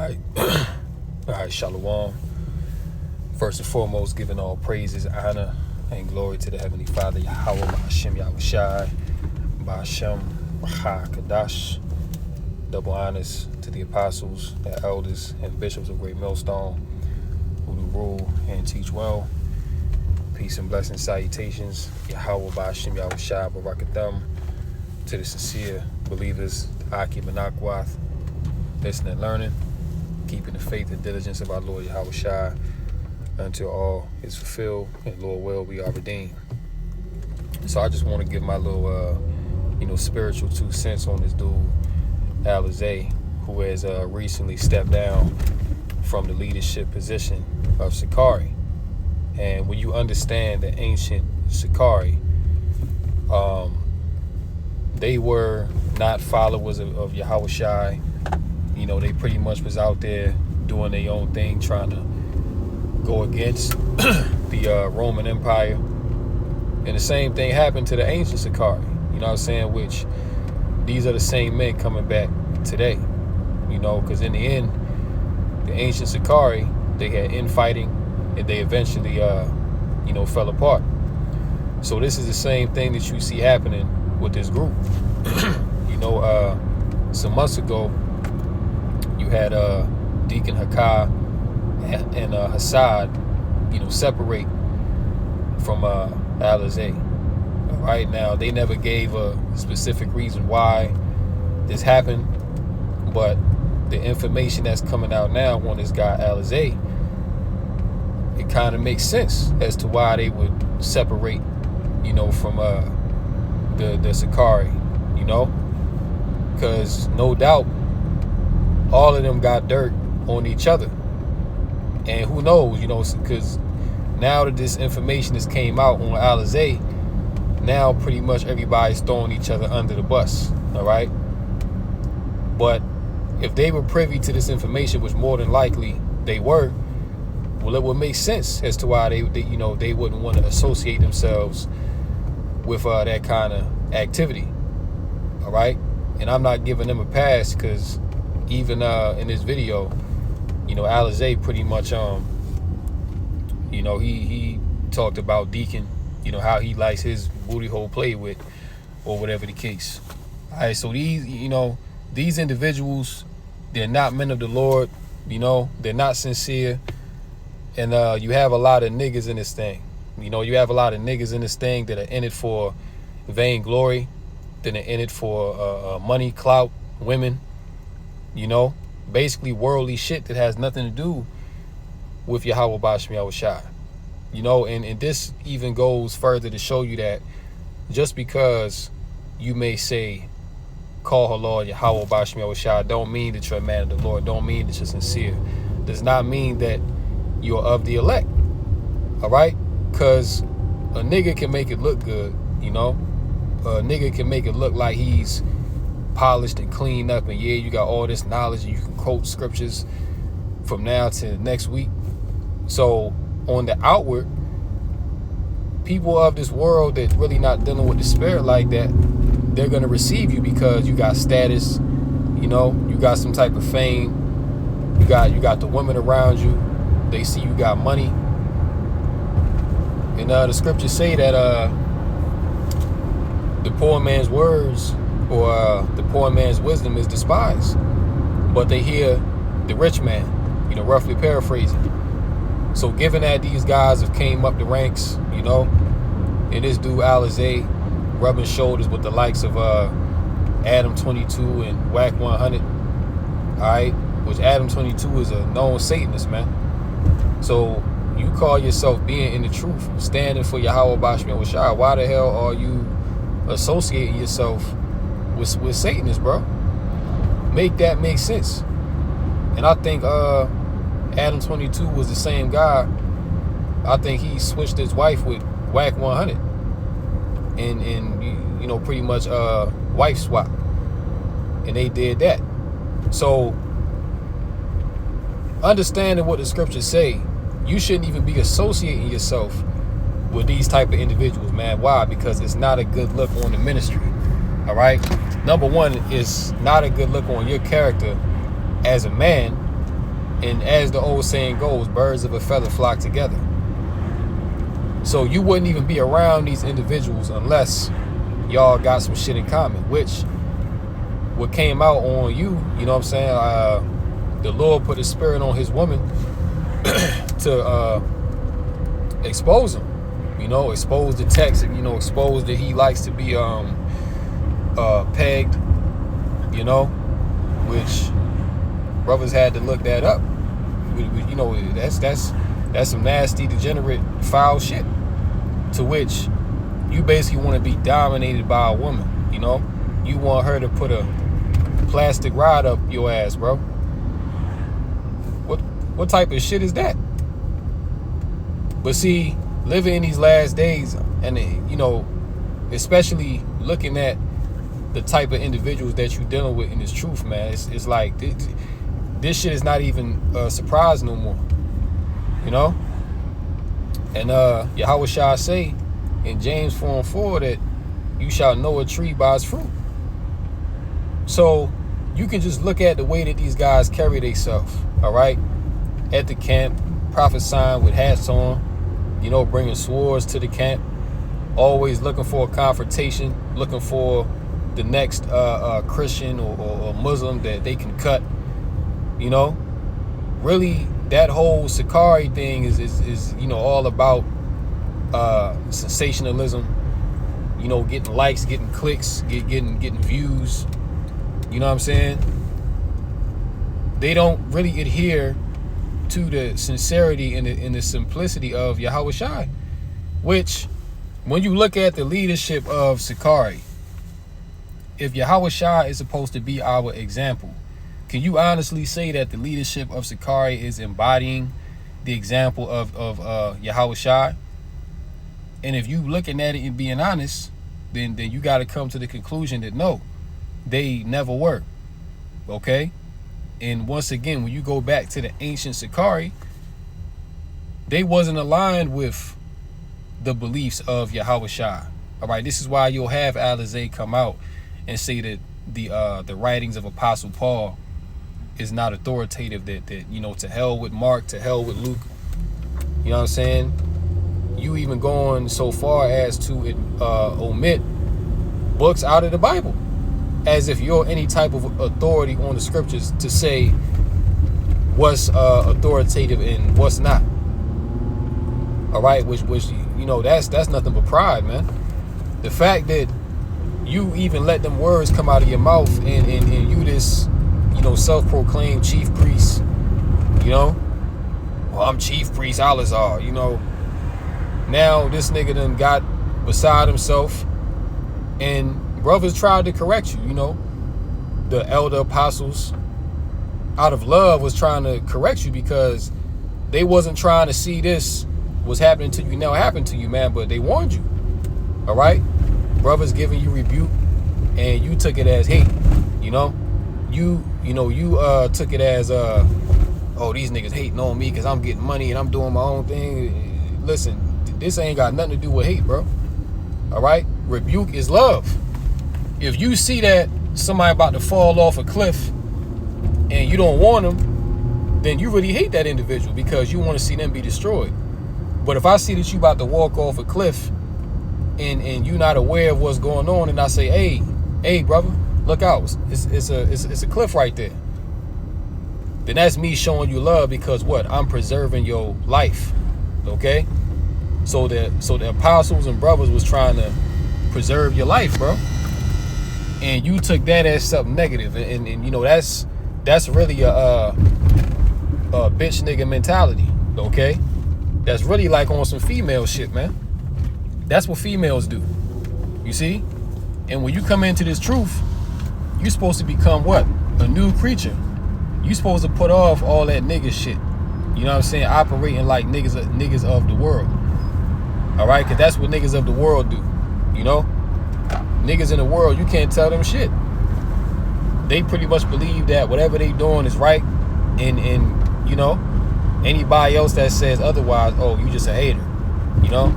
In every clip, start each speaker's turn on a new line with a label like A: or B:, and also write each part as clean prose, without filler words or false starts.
A: Alright. Alright, Shalom. First and foremost, giving all praises, honor, and glory to the Heavenly Father, Yahweh, Ba'ashem, Yahushai, Ba'ashem, Baha, Kadash. Double honors to the apostles, the elders, and bishops of Great Millstone, who do rule and teach well. Peace and blessings, salutations, Yahweh, Ba'ashem, Yahushai, Barakatham, to the sincere believers, Aki Goeth, listening and learning, keeping the faith and diligence of our Lord Yahushai until all is fulfilled, and Lord will, we are redeemed. So I just want to give my little, spiritual 2 cents on this dude, Alizé, who has recently stepped down from the leadership position of Sakari. And when you understand the ancient Sakari, they were not followers of Yahushai. They pretty much was out there doing their own thing, trying to go against the Roman Empire. And the same thing happened to the ancient Sakari, which these are the same men coming back today, because in the end, the ancient Sakari, they had infighting and they eventually, fell apart. So this is the same thing that you see happening with this group. Some months ago, you had Deacon Hakah and Hassad, separate from Alizé. Right now, they never gave a specific reason why this happened, but the information that's coming out now on this guy Alizé, it kind of makes sense as to why they would separate, from the Sakari, because no doubt all of them got dirt on each other. And who knows, because now that this information has came out on Alizé, now pretty much everybody's throwing each other under the bus, all right? But if they were privy to this information, which more than likely they were, well, it would make sense as to why they wouldn't want to associate themselves with that kind of activity, all right? And I'm not giving them a pass, because even in this video, Alizé pretty much, he talked about Deacon, how he likes his booty hole played with, or whatever the case. All right, so these individuals, they're not men of the Lord, they're not sincere, and you have a lot of niggas in this thing. You have a lot of niggas in this thing that are in it for vainglory, that are in it for money, clout, women, basically worldly shit that has nothing to do with Yahweh Ba'ashem Yahushai. And this even goes further to show you that just because you may say, call her Lord Yahweh Ba'ashem Yahushai, don't mean that you're a man of the Lord, don't mean that you're sincere. Does not mean that you're of the elect, all right? Because a nigga can make it look good, A nigga can make it look like he's polished and cleaned up, and yeah, you got all this knowledge and you can quote scriptures from now to next week. So on the outward, people of this world that really not dealing with the spirit like that, they're gonna receive you because you got status, you got some type of fame, you got the women around you, they see you got money. And the scriptures say that the poor man's words or the poor man's wisdom is despised, but they hear the rich man, roughly paraphrasing. So given that these guys have came up the ranks, and this dude Alizé rubbing shoulders with the likes of Adam 22 and Whack 100, all right, which Adam 22 is a known Satanist, man. So you call yourself being in the truth, standing for Yahweh Ba'ashem Yahushai. Why the hell are you associating yourself with Satanists, bro? Make that make sense. And I think Adam 22 was the same guy. I think he switched his wife with Whack 100 and pretty much wife swap, and they did that. So understanding what the scriptures say, you shouldn't even be associating yourself with these type of individuals, man. Why? Because it's not a good look on the ministry, all right? Number one, it's not a good look on your character as a man, And as the old saying goes, birds of a feather flock together. So you wouldn't even be around these individuals unless y'all got some shit in common, which what came out on you, you know what I'm saying? The Lord put his spirit on his woman to expose him, you know, expose the text, you know, expose that he likes to be pegged, you know, which brothers had to look that up. You know, that's some nasty, degenerate, foul shit, to which you basically want to be dominated by a woman, you know? You want her to put a plastic rod up your ass, bro. What type of shit is that? But see, living in these last days, and you know, especially looking at the type of individuals that you're dealing with in this truth, man, it's like this shit is not even a surprise no more, you know? And Yahweh shall say in James 4:4 that you shall know a tree by its fruit. So you can just look at the way that these guys carry themselves, all right? At the camp, prophesying with hats on, you know, bringing swords to the camp, always looking for a confrontation, looking for the next Christian or Muslim that they can cut, you know? Really, that whole Sakari thing is you know, all about sensationalism, you know, getting likes, getting clicks, getting views, you know what I'm saying? They don't really adhere to the sincerity and the simplicity of Yahweh Shai, which when you look at the leadership of Sakari, if Yahweh Shai is supposed to be our example, can you honestly say that the leadership of Sakari is embodying the example of Yahweh Shai? And if you looking at it and being honest, then you got to come to the conclusion that no, they never were. Okay? And once again, when you go back to the ancient Sakari, they wasn't aligned with the beliefs of Yahweh Shai. All right, this is why you'll have Alizé come out and say that the writings of Apostle Paul is not authoritative, that you know, to hell with Mark, to hell with Luke. You know what I'm saying? You even going so far as to omit books out of the Bible, as if you're any type of authority on the scriptures to say what's authoritative and what's not. All right, which you know, that's nothing but pride, man. The fact that you even let them words come out of your mouth, and you this, you know, self-proclaimed chief priest, you know, well, I'm chief priest Alazar, you know. Now this nigga done got beside himself, and brothers tried to correct you, you know. The elder apostles, out of love, was trying to correct you because they wasn't trying to see this was happening to you now happen to you, man, but they warned you. All right? Brothers giving you rebuke, and you took it as hate, you know. You took it as oh, these niggas hating on me because I'm getting money and I'm doing my own thing. Listen, this ain't got nothing to do with hate, bro. All right? Rebuke is love. If you see that somebody about to fall off a cliff and you don't warn them, then you really hate that individual because you want to see them be destroyed. But if I see that you about to walk off a cliff and you're not aware of what's going on, and I say, hey, brother, look out, it's a cliff right there, then that's me showing you love, because what? I'm preserving your life. Okay? So the apostles and brothers was trying to preserve your life, bro. And you took that as something negative. And you know, that's really a bitch nigga mentality, okay? That's really like on some female shit, man. That's what females do. You see? And when you come into this truth, you're supposed to become what? A new creature. You're supposed to put off all that nigga shit. You know what I'm saying? Operating like niggas of the world. All right? Because that's what niggas of the world do. You know? Niggas in the world, you can't tell them shit. They pretty much believe that whatever they doing is right. And you know, anybody else that says otherwise, oh, you just a hater. You know?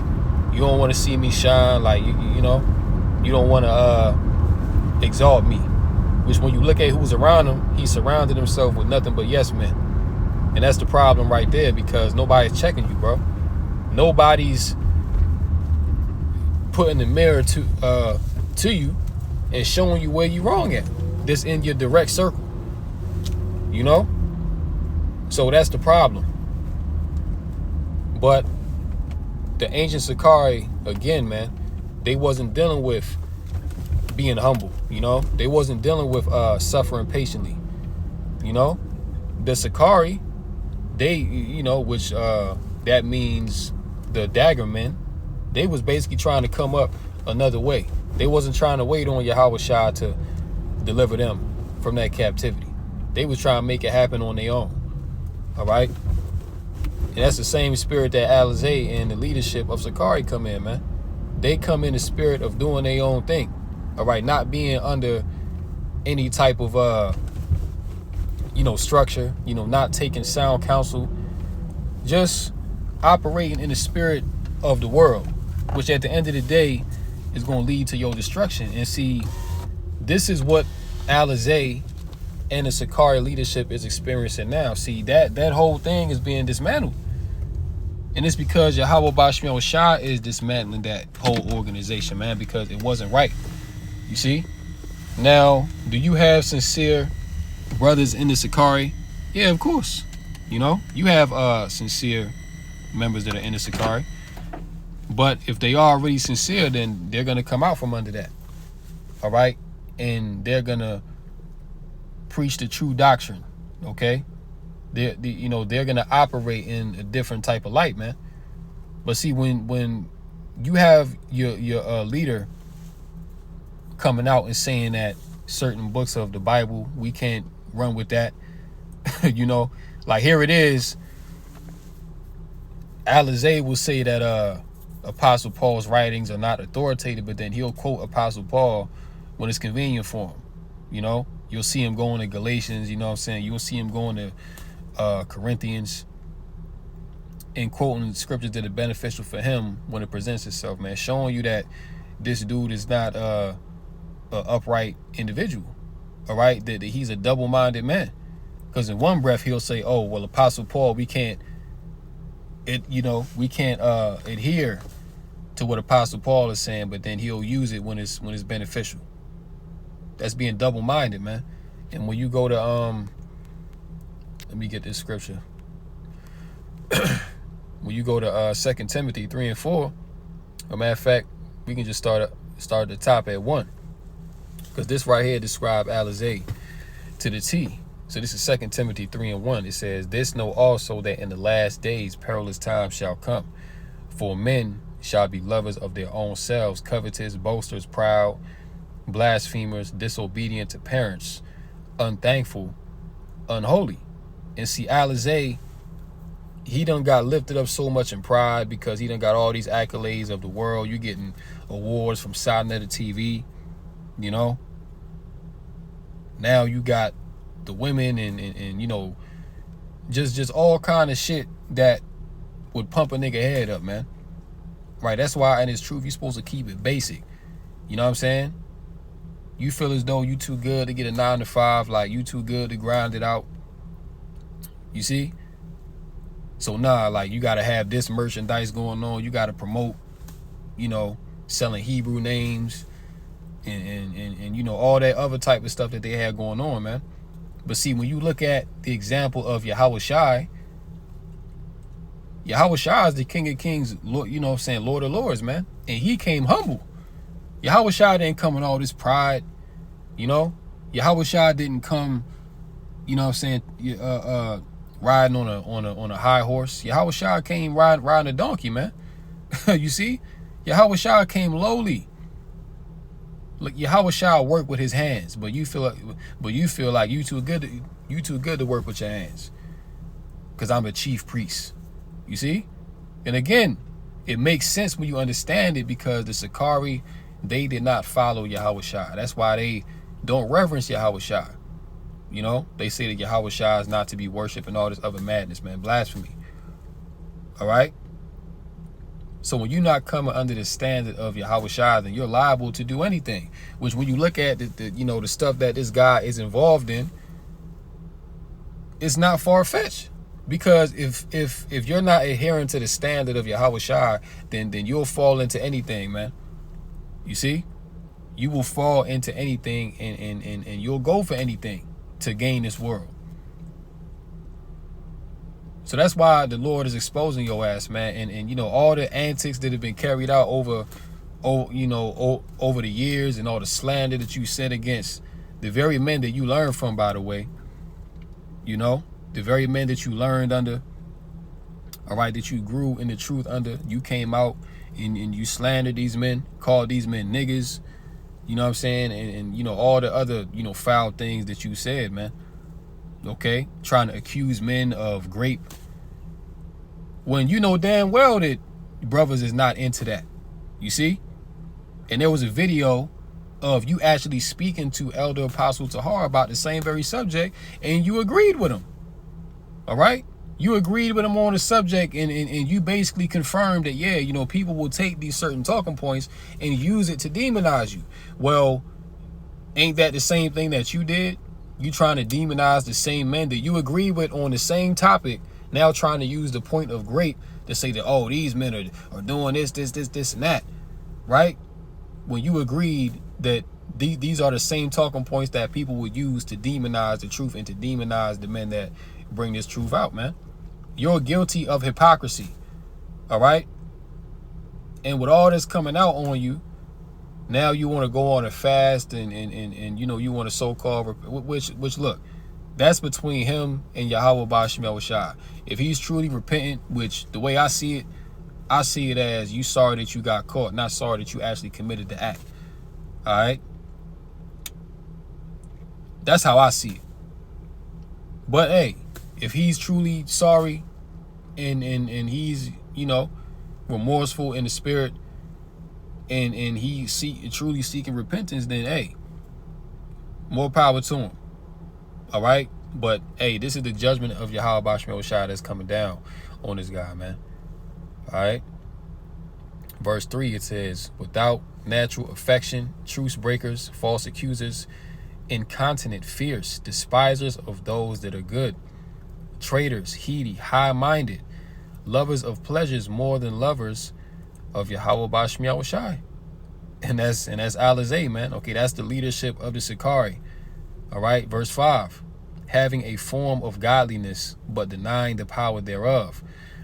A: You don't want to see me shine. Like, you know? You don't want to exalt me. Which when you look at who's around him, he surrounded himself with nothing but yes men. And that's the problem right there, because nobody's checking you, bro. Nobody's putting the mirror to you and showing you where you're wrong at. This in your direct circle. You know? So that's the problem. But the ancient Sakari, again, man, they wasn't dealing with being humble, you know? They wasn't dealing with suffering patiently. You know? The Sakari, they, you know, which that means the dagger men, they was basically trying to come up another way. They wasn't trying to wait on Yahweh Shai to deliver them from that captivity. They was trying to make it happen on their own. All right? And that's the same spirit that Alizé and the leadership of Sakari come in, man. They come in the spirit of doing their own thing. All right? Not being under any type of, you know, structure, you know, not taking sound counsel, just operating in the spirit of the world, which at the end of the day is going to lead to your destruction. And see, this is what Alizé and the Sakari leadership is experiencing now. See, that whole thing is being dismantled. And it's because Yahweh Bashmiel Shah is dismantling that whole organization, man, because it wasn't right. You see? Now, do you have sincere brothers in the Sakari? Yeah, of course. You know, you have sincere members that are in the Sakari. But if they are really sincere, then they're going to come out from under that. All right? And they're going to preach the true doctrine. Okay? They're going to operate in a different type of light, man. But see, when you have your leader coming out and saying that certain books of the Bible, we can't run with that. You know, like here it is. Alizé will say that Apostle Paul's writings are not authoritative, but then he'll quote Apostle Paul when it's convenient for him. You know, you'll see him going to Galatians, you know what I'm saying? You'll see him going to Corinthians and quoting scriptures that are beneficial for him when it presents itself, man. Showing you that this dude is not a upright individual, all right? That he's a double-minded man. Because in one breath, he'll say, oh, well, Apostle Paul, we can't adhere to what Apostle Paul is saying, but then he'll use it when it's beneficial. That's being double-minded, man. And when you go to let me get this scripture. When you go to 2 Timothy 3 and 4, as a matter of fact, we can just start at the top at 1. Because this right here describes Alizé to the T. So this is 2 Timothy 3 and 1. It says, this know also that in the last days perilous times shall come. For men shall be lovers of their own selves, covetous, boasters, proud, blasphemers, disobedient to parents, unthankful, unholy. And see, Alizé, he done got lifted up so much in pride because he done got all these accolades of the world. You getting awards from Side-Netter TV, you know. Now you got the women and you know, just all kind of shit that would pump a nigga head up, man. Right? That's why, in its truth, you're supposed to keep it basic. You know what I'm saying? You feel as though you too good to get a 9 to 5, like you too good to grind it out. You see? So nah, like you gotta have this merchandise going on. You gotta promote, you know, selling Hebrew names and you know, all that other type of stuff that they had going on, man. But see, when you look at the example of Yahweh Shai is the King of Kings, Lord, you know what I'm saying, Lord of Lords, man. And he came humble. Yahweh Shai didn't come with all this pride, you know. Yahweh Shai didn't come, you know what I'm saying, riding on a high horse. Yahweh Shai came riding a donkey, man. You see? Yahweh Shai came lowly. Look, Yahweh Shai work with his hands, but you feel like you too good to work with your hands. Cause I'm a chief priest. You see? And again, it makes sense when you understand it, because the Sakari, they did not follow Yahweh Shai. That's why they don't reverence Yahweh Shai. You know, they say that Yahweh Shai is not to be worshipped and all this other madness, man. Blasphemy. All right? So when you're not coming under the standard of Yahweh Shai, then you're liable to do anything. Which when you look at the stuff that this guy is involved in, it's not far-fetched. Because if you're not adhering to the standard of Yahweh Shai, then you'll fall into anything, man. You see? You will fall into anything and you'll go for anything to gain this world. So that's why the Lord is exposing your ass, man. And you know, all the antics that have been carried out over the years, and all the slander that you said against the very men that you learned from, by the way. You know, the very men that you learned under, all right, that you grew in the truth under. You came out and you slandered these men, called these men niggas, you know what I'm saying? And you know, all the other, you know, foul things that you said, man. Okay? Trying to accuse men of grape, when you know damn well that brothers is not into that. You see? And there was a video of you actually speaking to Elder Apostle Tahar about the same very subject, and you agreed with him. All right? You agreed with him on the subject, and you basically confirmed that, yeah, you know, people will take these certain talking points and use it to demonize you. Well, ain't that the same thing that you did? You trying to demonize the same men that you agreed with on the same topic, now trying to use the point of grape to say that, oh, these men are doing this, and that, right? When you agreed that these are the same talking points that people would use to demonize the truth and to demonize the men that bring this truth out, man. You're guilty of hypocrisy, all right? And with all this coming out on you, now you want to go on a fast and you know, you want to so-called, which look, that's between him and Yahweh Ba'ashem Yahushua. If he's truly repentant, which the way I see it as you sorry that you got caught, not sorry that you actually committed the act. All right? That's how I see it. But hey, if he's truly sorry and he's, you know, remorseful in the spirit, and he truly seeking repentance, then hey, more power to him. All right? But hey, this is the judgment of Yahweh Ba'ashem Yahushua that's coming down on this guy, man. All right? Verse 3, it says, without natural affection, truce breakers, false accusers, incontinent, fierce, despisers of those that are good, traitors, heedy, high-minded, lovers of pleasures more than lovers of Yahweh Ba'ashem Yahushua. And that's Alizé, man. Okay, that's the leadership of the Sakari. All right, verse 5. Having a form of godliness, but denying the power thereof.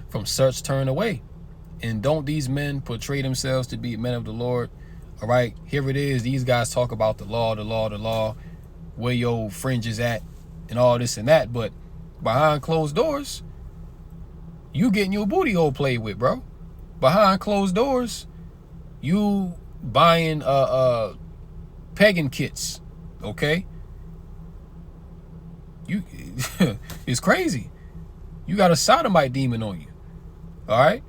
A: From such turn away. And don't these men portray themselves to be men of the Lord? All right, here it is. These guys talk about the law, where your fringes at, and all this and that. But behind closed doors, you getting your booty hole played with, bro. Behind closed doors, you buying pagan kits, okay? You it's crazy. You got a sodomite demon on you. All right?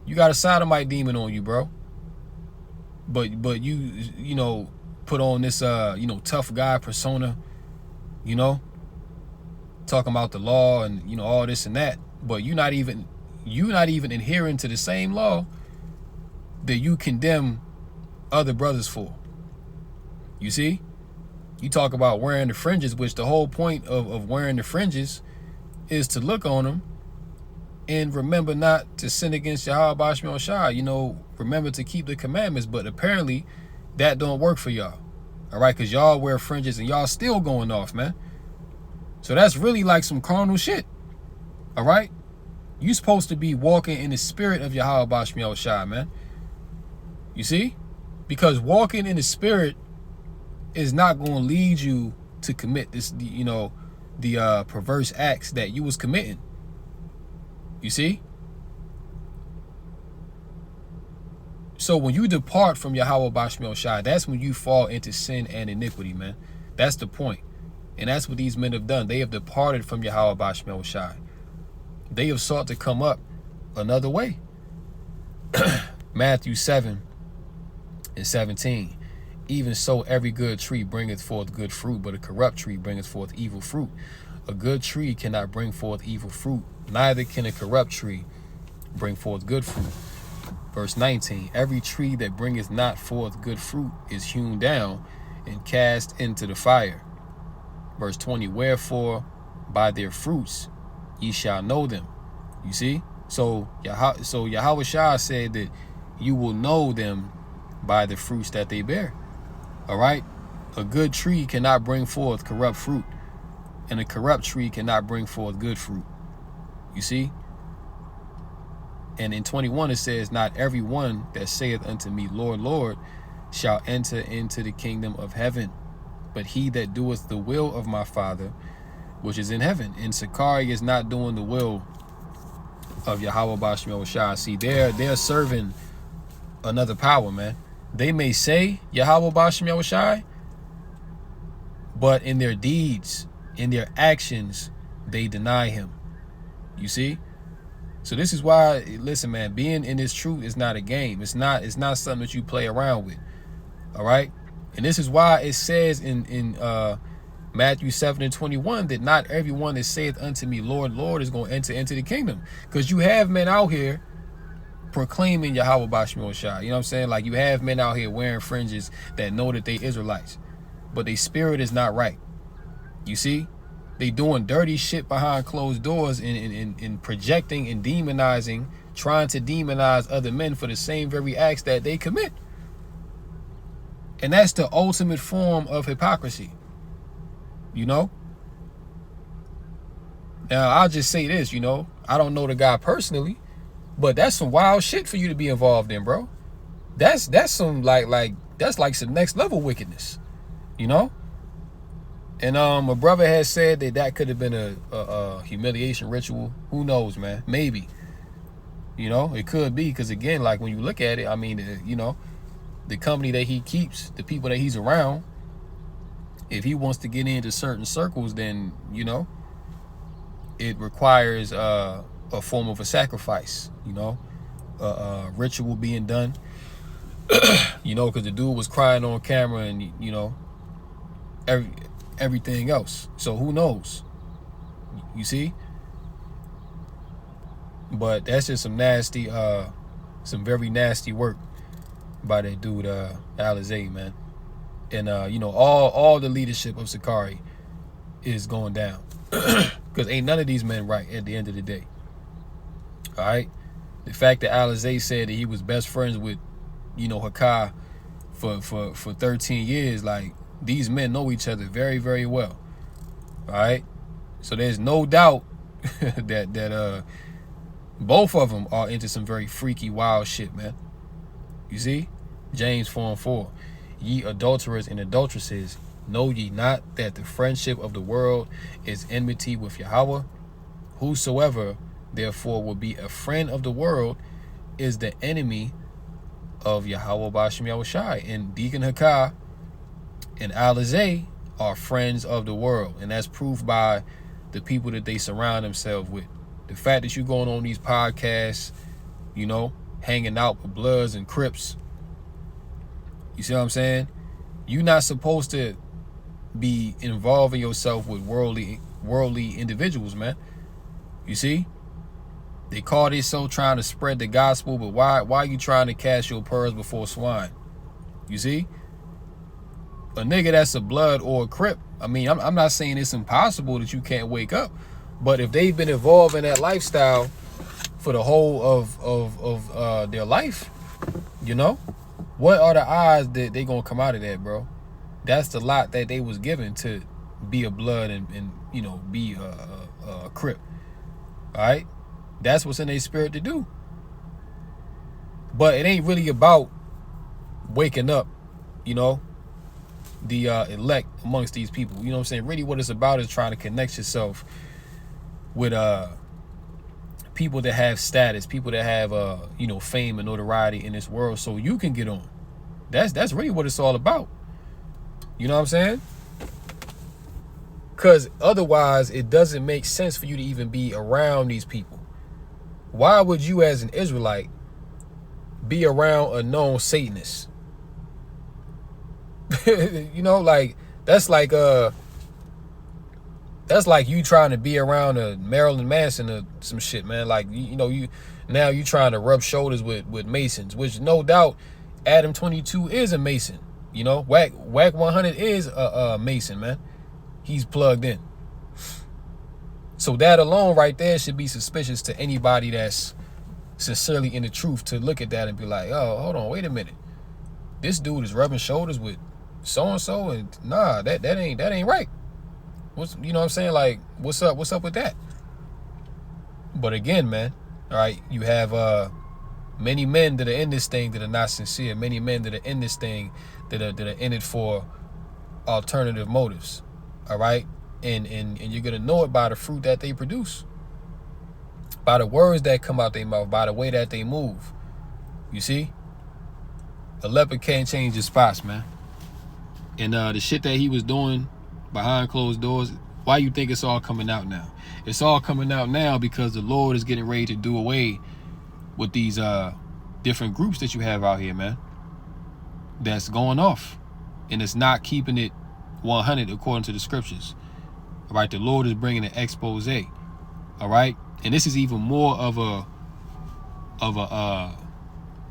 A: You got a sodomite demon on you, bro. But you know, put on this you know, tough guy persona, you know, talking about the law and, you know, all this and that. But you're not even adhering to the same law that you condemn other brothers for. You see? You talk about wearing the fringes, which the whole point of wearing the fringes is to look on them and remember not to sin against Yahweh Ba'ashem Yahushua. You know, remember to keep the commandments. But apparently that don't work for y'all. All right? Because y'all wear fringes and y'all still going off, man. So that's really like some carnal shit. All right? You supposed to be walking in the spirit of Yahweh Ba'ashem Yahushua, man. You see? Because walking in the spirit is not going to lead you to commit this, you know, the perverse acts that you was committing. You see? So when you depart from Yahweh Ba'ashem Yahushua, that's when you fall into sin and iniquity, man. That's the point. And that's what these men have done. They have departed from Yahweh Ba'ashem Yahushua. They have sought to come up another way. Matthew 7:17. Even so, every good tree bringeth forth good fruit, but a corrupt tree bringeth forth evil fruit. A good tree cannot bring forth evil fruit, neither can a corrupt tree bring forth good fruit. Verse 19. Every tree that bringeth not forth good fruit is hewn down and cast into the fire. Verse 20. Wherefore by their fruits ye shall know them. You see? So Yahweh Shai said that you will know them by the fruits that they bear. All right? A good tree cannot bring forth corrupt fruit, and a corrupt tree cannot bring forth good fruit. You see? And in 21 it says, not every one that saith unto me, Lord, Lord, shall enter into the kingdom of heaven, but he that doeth the will of my Father which is in heaven. And Sakari is not doing the will of Yahweh Bashim Shai. See, they're serving another power, man. They may say Yahweh Bashim Shai, but in their deeds, in their actions, they deny him. You see? So this is why, listen, man, being in this truth is not a game. It's not something that you play around with. All right? And this is why it says in Matthew 7:21 that not everyone that saith unto me, Lord, Lord, is going to enter into the kingdom. Because you have men out here proclaiming Yahweh Bashim Shai. You know what I'm saying? Like, you have men out here wearing fringes that know that they Israelites, but their spirit is not right. You see? They doing dirty shit behind closed doors and projecting and demonizing, trying to demonize other men for the same very acts that they commit. And that's the ultimate form of hypocrisy. You know? Now, I'll just say this, you know. I don't know the guy personally, but that's some wild shit for you to be involved in, bro. That's some that's like some next level wickedness. You know? And my brother has said that could have been a humiliation ritual. Who knows, man? Maybe. You know, it could be, because again, like when you look at it, I mean, you know, the company that he keeps, the people that he's around, if he wants to get into certain circles, then, you know, it requires a form of a sacrifice, you know, a ritual being done, you know, because the dude was crying on camera and, you know, everything else. So who knows? You see? But that's just some nasty, some very nasty work by that dude, Alizé, man. And you know, all the leadership of Sakari is going down. Because ain't none of these men right at the end of the day. All right? The fact that Alizé said that he was best friends with, you know, Hakai for 13 years, like, these men know each other very, very well. All right? So there's no doubt that both of them are into some very freaky, wild shit, man. You see? James 4:4. Ye adulterers and adulteresses, know ye not that the friendship of the world is enmity with Yahweh? Whosoever, therefore, will be a friend of the world is the enemy of Yahweh Bashim Yahushai. And Deacon Hakai and Alizé are friends of the world. And that's proved by the people that they surround themselves with. The fact that you're going on these podcasts, you know, hanging out with Bloods and Crips. You see what I'm saying? You're not supposed to be involving yourself with worldly individuals, man. You see? They call this so trying to spread the gospel, but why are you trying to cast your pearls before swine? You see? A nigga that's a Blood or a Crip, I mean, I'm not saying it's impossible that you can't wake up, but if they've been involved in that lifestyle for the whole of their life, you know, what are the odds that they gonna come out of that, bro? That's the lot that they was given to be a Blood and you know, be a Crip. All right? That's what's in their spirit to do. But it ain't really about waking up, you know, the elect amongst these people. You know what I'm saying? Really what it's about is trying to connect yourself with people that have status, people that have you know, fame and notoriety in this world, so you can get on. That's really what it's all about. You know what I'm saying? Because otherwise it doesn't make sense for you to even be around these people. Why would you as an Israelite be around a known Satanist? You know, like, that's like you trying to be around a Marilyn Manson or some shit, man. Like, you know, you trying to rub shoulders with Masons, which no doubt Adam 22 is a Mason. You know, Whack 100 is a Mason, man. He's plugged in. So that alone right there should be suspicious to anybody that's sincerely in the truth, to look at that and be like, oh, hold on, wait a minute. This dude is rubbing shoulders with so-and-so, and nah, that ain't right. What's, you know what I'm saying? Like, what's up with that? But again, man, all right, you have many men that are in this thing that are not sincere, many men that are in this thing that are in it for alternative motives. All right? And you're gonna know it by the fruit that they produce, by the words that come out their mouth, by the way that they move. You see? A leopard can't change his spots, man. And the shit that he was doing behind closed doors, why you think it's all coming out now? It's all coming out now because the Lord is getting ready to do away with these different groups that you have out here, man, that's going off, and it's not keeping it 100 according to the scriptures. All right, the Lord is bringing an expose. All right, and this is even more of a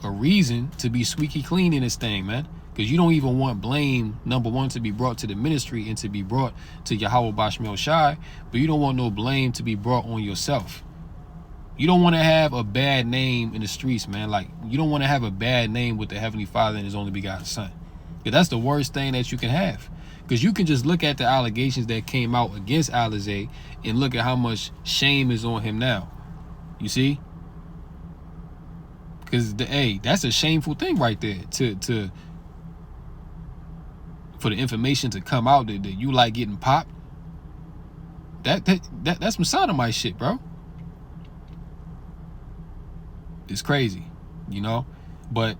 A: reason to be squeaky clean in this thing, man, because you don't even want blame, number one, to be brought to the ministry and to be brought to Yahweh Bashmel Shai, but you don't want no blame to be brought on yourself. You don't want to have a bad name in the streets, man. Like, you don't want to have a bad name with the Heavenly Father and His only begotten Son. Because that's the worst thing that you can have. Because you can just look at the allegations that came out against Alizé and look at how much shame is on him now. You see? Because that's a shameful thing right there. For the information to come out that you like getting popped. That's some sodomite shit, bro. It's crazy, you know? But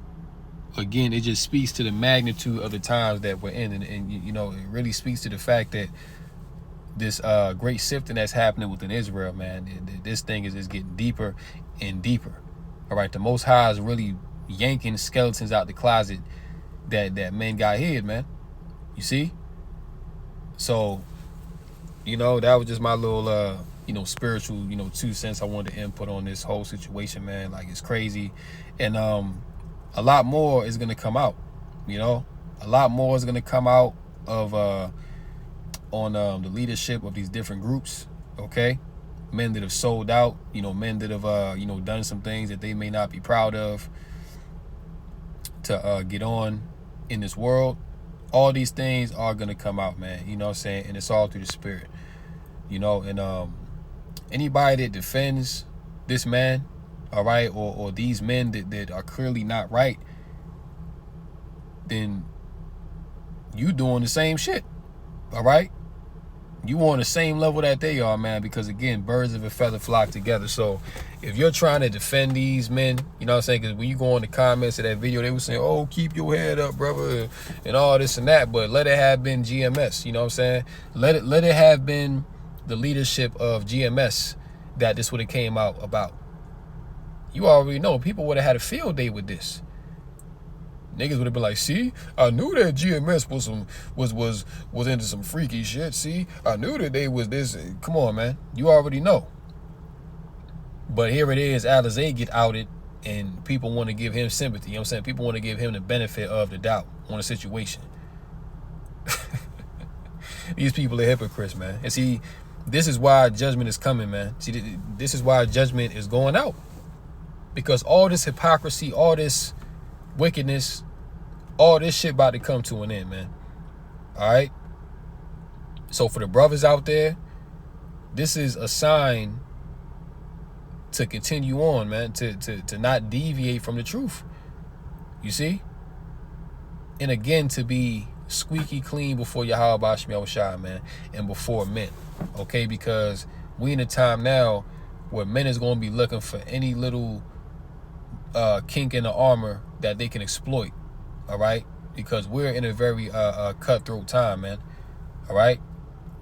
A: again, it just speaks to the magnitude of the times that we're in, and you know, it really speaks to the fact that this great sifting that's happening within Israel, man, this thing is getting deeper and deeper. All right, the Most High is really yanking skeletons out the closet that men got hid, man. You see? So, you know, that was just my little you know, spiritual, you know, 2 cents I wanted to input on this whole situation, man. Like, it's crazy. And a lot more is gonna come out, you know. A lot more is gonna come out of on the leadership of these different groups, okay? Men that have sold out, you know, men that have you know, done some things that they may not be proud of to get on in this world. All these things are gonna come out, man. You know what I'm saying? And it's all through the Spirit, you know. And anybody that defends this man, all right, or these men that are clearly not right, then you doing the same shit, all right? You on the same level that they are, man, because again, birds of a feather flock together. So if you're trying to defend these men, you know what I'm saying? Because when you go in the comments of that video, they were saying, oh, keep your head up, brother, and all this and that. But let it have been GMS, you know what I'm saying? Let it have been the leadership of GMS that this would have came out about. You already know people would have had a field day with this. Niggas would have been like, see, I knew that GMS was into some freaky shit. See, I knew that they was this. Come on, man. You already know. But here it is, Alizé get outed, and people want to give him sympathy. You know what I'm saying? People want to give him the benefit of the doubt on the situation. These people are hypocrites, man. And see, this is why judgment is coming, man. See, this is why judgment is going out. Because all this hypocrisy, all this wickedness, all this shit about to come to an end, man. All right? So for the brothers out there, this is a sign to continue on, man, to not deviate from the truth. You see? And again, to be squeaky clean before Yahweh Bashmel Shai, man, and before men. Okay? Because we in a time now where men is going to be looking for any little kink in the armor that they can exploit. All right? Because we're in a very cutthroat time, man. All right?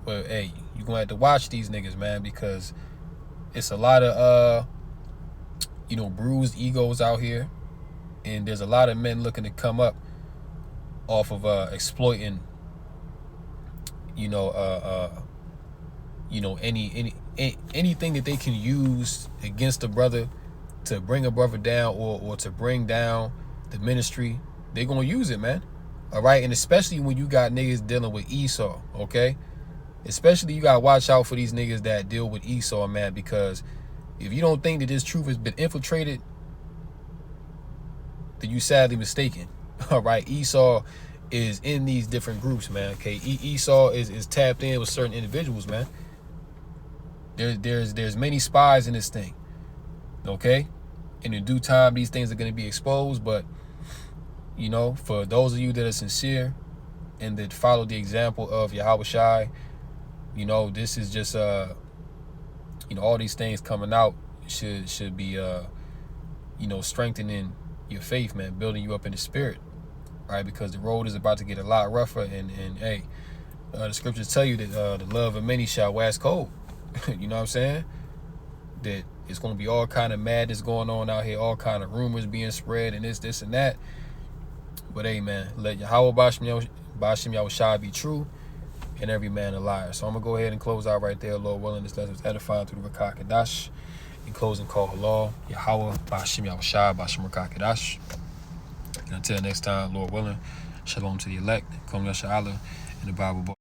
A: But hey, you're gonna have to watch these niggas, man, because it's a lot of you know, bruised egos out here, and there's a lot of men looking to come up off of exploiting, you know, anything that they can use against a brother to bring a brother down, or to bring down the ministry. They're gonna use it, man. All right? And especially when you got niggas dealing with Esau, okay? Especially you gotta watch out for these niggas that deal with Esau, man, because if you don't think that this truth has been infiltrated, then you sadly mistaken. All right, Esau is in these different groups, man. Okay, Esau is tapped in with certain individuals, man. There's many spies in this thing. Okay, and in due time, these things are going to be exposed. But you know, for those of you that are sincere and that follow the example of Yahweh Shai, you know, this is just you know, all these things coming out should be you know, strengthening your faith, man, building you up in the spirit, right? Because the road is about to get a lot rougher, and hey, the scriptures tell you that the love of many shall wax cold. You know what I'm saying? That it's going to be all kind of madness going on out here, all kind of rumors being spread, and this and that. But hey, man, let Yahweh Bashim Yahweh Shai be true, and every man a liar. So I'm going to go ahead and close out right there, Lord willing. This lesson was edifying through the Rakah Kadash. In closing, call halal, Yahweh Bashim Yahweh Shai, Bashim Rakah Kadash. And until next time, Lord willing, shalom to the elect, Kom Yasha Allah, in the Bible book.